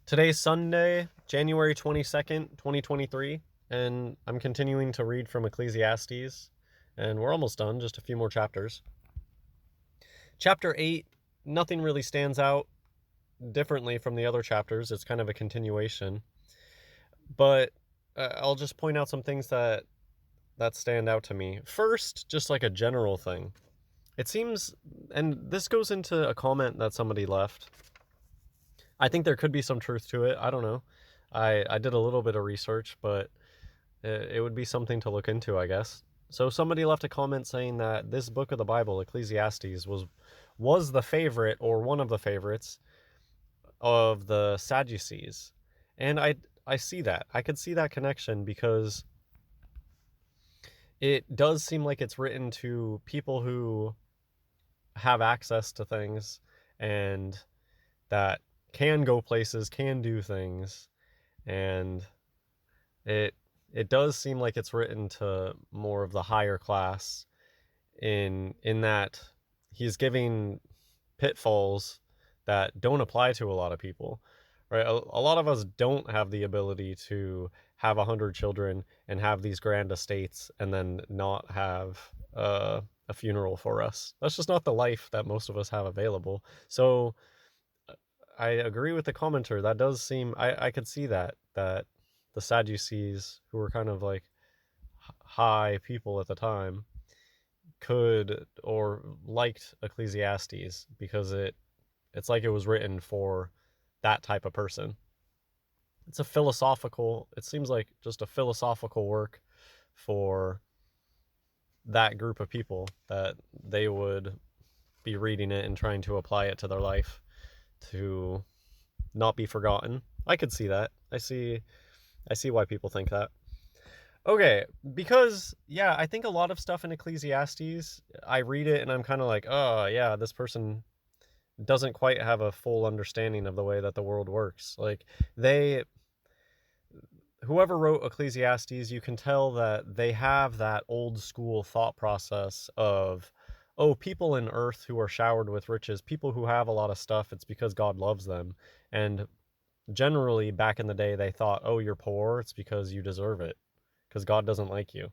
Today's Sunday, January 22nd, 2023, and I'm continuing to read from Ecclesiastes, and we're almost done, just a few more chapters. Chapter 8, nothing really stands out differently from the other chapters. It's kind of a continuation, but I'll just point out some things that stand out to me. First, just like a general thing. It seems, and this goes into a comment that somebody left. I think there could be some truth to it. I don't know. I did a little bit of research, but it would be something to look into, I guess. So somebody left a comment saying that this book of the Bible, Ecclesiastes, was the favorite or one of the favorites of the Sadducees. And I see that. I could see that connection because it does seem like it's written to people who have access to things and that can go places, can do things, and it it does seem like it's written to more of the higher class in that he's giving pitfalls that don't apply to a lot of people, right? A lot of us don't have the ability to have 100 children and have these grand estates and then not have a funeral for us. That's just not the life that most of us have available. So I agree with the commenter. That does seem, I could see that the Sadducees, who were kind of like high people at the time, could or liked Ecclesiastes because it's like it was written for that type of person. It's a philosophical, it seems like just a philosophical work for that group of people that they would be reading it and trying to apply it to their life to not be forgotten. I could see that. I see why people think that. Okay, because yeah, I think a lot of stuff in Ecclesiastes, I read it and I'm kind of like, oh yeah, this person doesn't quite have a full understanding of the way that the world works. Like they whoever wrote Ecclesiastes, you can tell that they have that old school thought process of, oh, people in earth who are showered with riches, people who have a lot of stuff, it's because God loves them. And generally back in the day they thought, oh, you're poor, it's because you deserve it, because God doesn't like you.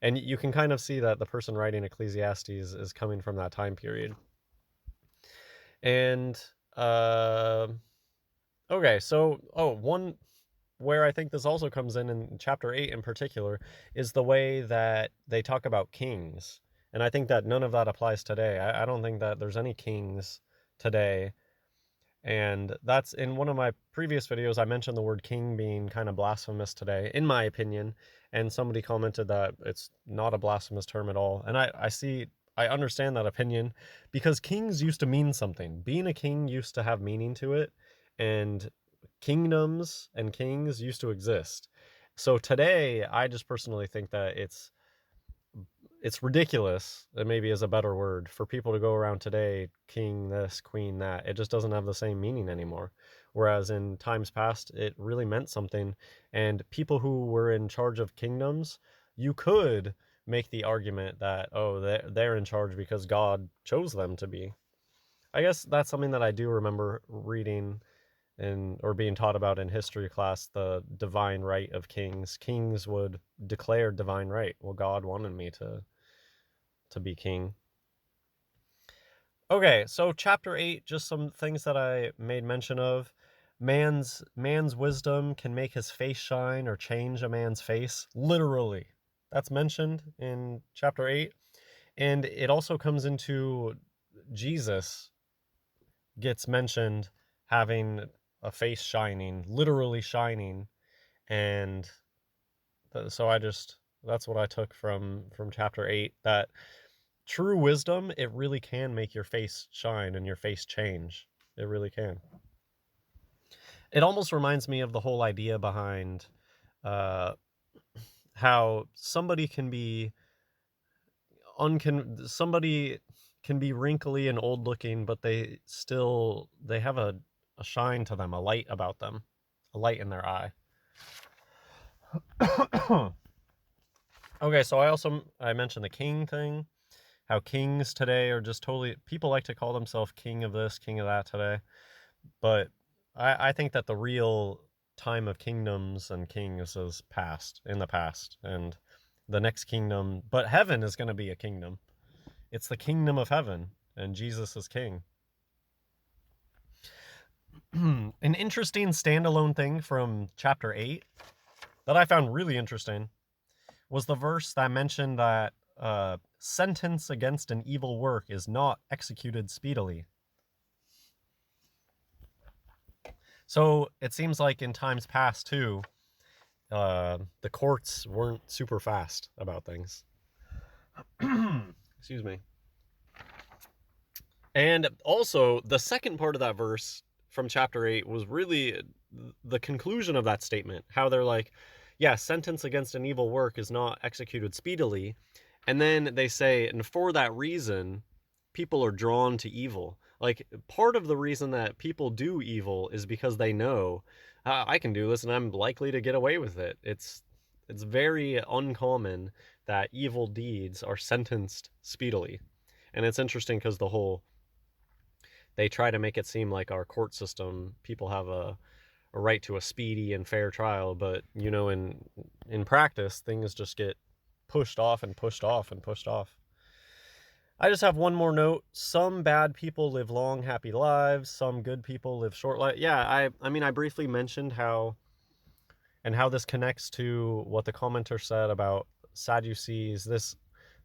And you can kind of see that the person writing Ecclesiastes is coming from that time period. And uh okay, so one where I think this also comes in chapter 8 in particular is the way that they talk about kings. And I think that none of that applies today. I don't think that there's any kings today. And that's in one of my previous videos, I mentioned the word king being kind of blasphemous today, in my opinion. And somebody commented that it's not a blasphemous term at all. And I understand that opinion because kings used to mean something. Being a king used to have meaning to it. And kingdoms and kings used to exist. So today, I just personally think that it's ridiculous, that maybe is a better word, for people to go around today, king this, queen that. It just doesn't have the same meaning anymore. Whereas in times past, it really meant something. And people who were in charge of kingdoms, you could make the argument that, oh, they're in charge because God chose them to be. I guess that's something that I do remember reading in or being taught about in history class, the divine right of kings. Kings would declare divine right. Well, God wanted me to be king. Okay, so chapter 8, just some things that I made mention of. Man's wisdom can make his face shine or change a man's face. Literally. That's mentioned in chapter 8. And it also comes into Jesus gets mentioned having a face shining, literally shining. And so that's what I took from chapter 8, that true wisdom, it really can make your face shine and your face change. It really can. It almost reminds me of the whole idea behind uh, how somebody can be wrinkly and old looking, but they have a shine to them, a light about them, a light in their eye. Okay, so I mentioned the king thing, how kings today are just totally, people like to call themselves king of this, king of that today, but I think that the real time of kingdoms and kings is in the past, and the next kingdom, but heaven is going to be a kingdom. It's the kingdom of heaven, and Jesus is king. An interesting standalone thing from chapter 8 that I found really interesting was the verse that mentioned that sentence against an evil work is not executed speedily. So it seems like in times past too, the courts weren't super fast about things. Excuse me. And also, the second part of that verse from chapter 8 was really the conclusion of that statement. How they're like, yeah, sentence against an evil work is not executed speedily. And then they say, and for that reason, people are drawn to evil. Like, part of the reason that people do evil is because they know, I can do this and I'm likely to get away with it. It's very uncommon that evil deeds are sentenced speedily. And it's interesting because they try to make it seem like our court system, people have a right to a speedy and fair trial, but in practice, things just get pushed off and pushed off and pushed off. I just have one more note. Some bad people live long, happy lives. Some good people live short lives. Yeah, I mean, I briefly mentioned how this connects to what the commenter said about Sadducees.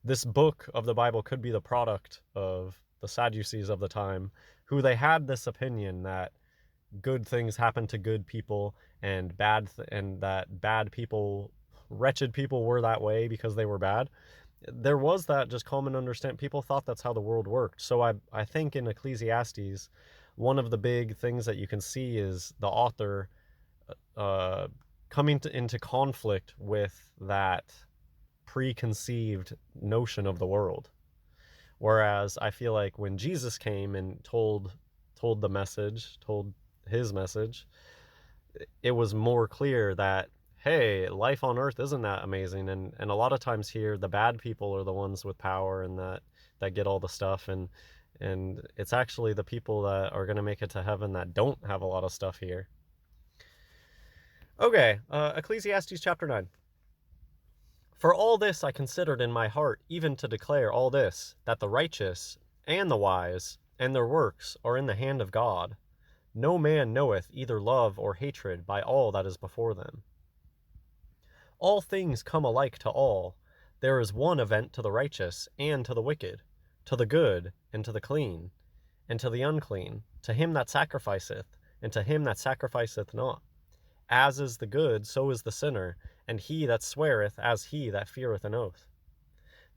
This book of the Bible could be the product of the Sadducees of the time, who they had this opinion that good things happen to good people, and that bad people, wretched people, were that way because they were bad. There was that just common understanding. People thought that's how the world worked. So I think in Ecclesiastes, one of the big things that you can see is the author uh, coming into conflict with that preconceived notion of the world. Whereas I feel like when Jesus came and told his message, it was more clear that, hey, life on earth isn't that amazing, and a lot of times here the bad people are the ones with power and that get all the stuff, and it's actually the people that are going to make it to heaven that don't have a lot of stuff here. Okay, Ecclesiastes chapter 9. For all this I considered in my heart, even to declare all this, that the righteous and the wise and their works are in the hand of God. No man knoweth either love or hatred by all that is before them. All things come alike to all. There is one event to the righteous and to the wicked, to the good and to the clean, and to the unclean, to him that sacrificeth, and to him that sacrificeth not. As is the good, so is the sinner, and he that sweareth as he that feareth an oath.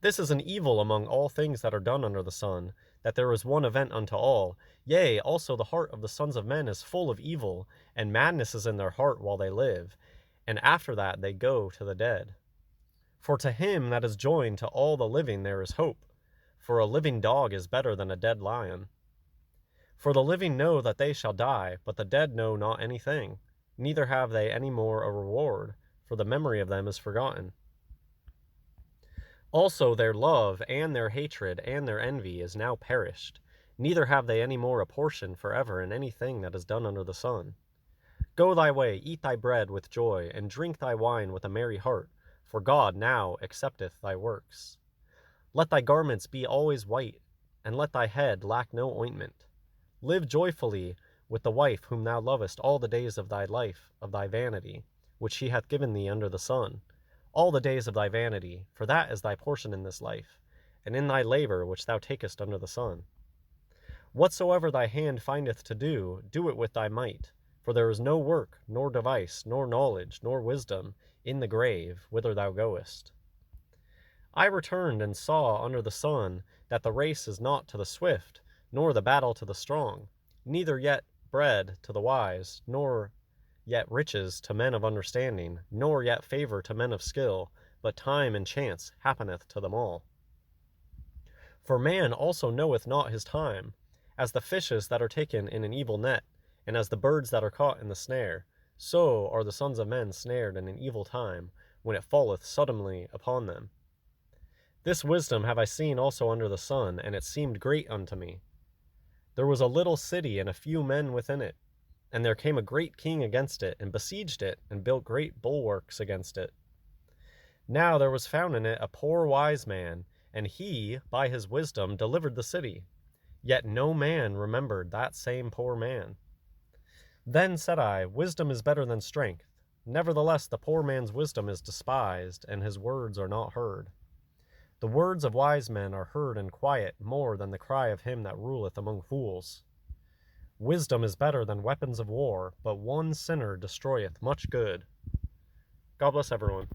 This is an evil among all things that are done under the sun, that there is one event unto all. Yea, also the heart of the sons of men is full of evil, and madness is in their heart while they live, and after that they go to the dead. For to him that is joined to all the living there is hope, for a living dog is better than a dead lion. For the living know that they shall die, but the dead know not anything, neither have they any more a reward, for the memory of them is forgotten. Also their love and their hatred and their envy is now perished, neither have they any more a portion forever in anything that is done under the sun. Go thy way, eat thy bread with joy, and drink thy wine with a merry heart, for God now accepteth thy works. Let thy garments be always white, and let thy head lack no ointment. Live joyfully with the wife whom thou lovest all the days of thy life, of thy vanity, which he hath given thee under the sun, all the days of thy vanity, for that is thy portion in this life, and in thy labor which thou takest under the sun. Whatsoever thy hand findeth to do, do it with thy might, for there is no work, nor device, nor knowledge, nor wisdom in the grave whither thou goest. I returned and saw under the sun that the race is not to the swift, nor the battle to the strong, neither yet bread to the wise, nor yet riches to men of understanding, nor yet favor to men of skill, but time and chance happeneth to them all. For man also knoweth not his time, as the fishes that are taken in an evil net, and as the birds that are caught in the snare, so are the sons of men snared in an evil time, when it falleth suddenly upon them. This wisdom have I seen also under the sun, and it seemed great unto me. There was a little city, and a few men within it. And there came a great king against it, and besieged it, and built great bulwarks against it. Now there was found in it a poor wise man, and he, by his wisdom, delivered the city. Yet no man remembered that same poor man. Then said I, Wisdom is better than strength. Nevertheless, the poor man's wisdom is despised, and his words are not heard. The words of wise men are heard in quiet more than the cry of him that ruleth among fools. Wisdom is better than weapons of war, but one sinner destroyeth much good. God bless everyone.